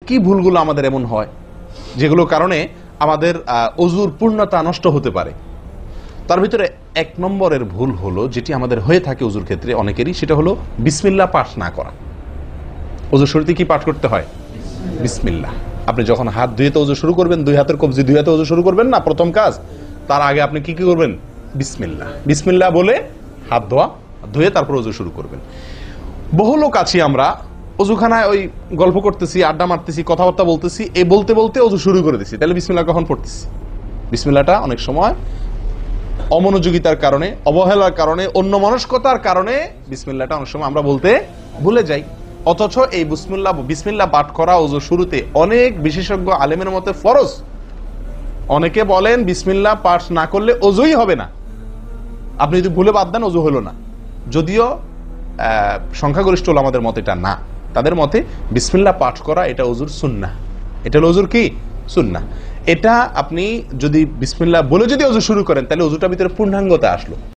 কি ভুলগুলো আমাদের এমন হয় যেগুলো কারণে আমাদের ওযুর পূর্ণতা নষ্ট হতে পারে? তার ভিতরে 1 নম্বরের ভুল হলো, যেটি আমাদের হয়ে থাকে ওযুর ক্ষেত্রে অনেকেরই, সেটা হলো বিসমিল্লাহ পাঠ না করা। ওযুর শুরুতে কি পাঠ করতে হয়? বিসমিল্লাহ। আপনি যখন হাত ধুয়ে তো ওযু শুরু করবেন, 2 হাতের কবজি 2 হাতে ওযু শুরু করবেন না, প্রথম কাজ, তার আগে আপনি কি করবেন? বিসমিল্লাহ। বিসমিল্লাহ বলে হাত ধুয়ে তারপর ওযু শুরু করবেন। বহু লোক আছি আমরা ওযুখানায় ওই গল্প করতেছি, আড্ডা মারতেছি, কথাবার্তা বলতেছি, এই বলতে বলতে ওযু শুরু করে দিছি। তাহলে বিসমিল্লাহ কখন পড়তেছি? বিসমিল্লাহটা অনেক সময় অমনোযোগিতার কারণে, অবহেলার কারণে, অন্যমনস্কতার কারণে বিসমিল্লাহটা অনেক সময় আমরা বলতে ভুলে যাই। অথচ এই বিসমিল্লাহ পাঠ করা ওযু শুরুতে অনেক বিশেষজ্ঞ আলেমের মতে ফরজ। অনেকে বলেন বিসমিল্লাহ পাঠ না করলে ওযুই হবে না, আপনি যদি ভুলে বাদ দেন ওযু হলো না। যদিও সংখ্যাগরিষ্ঠ ওলামাদের মতে এটা না, তাদের মতে বিসমিল্লাহ পাঠ করা এটা ওযুর সুন্নাহ। এটা হলো ওযুর কি? সুন্নাহ। এটা আপনি যদি বিসমিল্লাহ বলে যদি ওযু শুরু করেন তাহলে ওযুটার ভিতরে পূর্ণাঙ্গতা আসলো।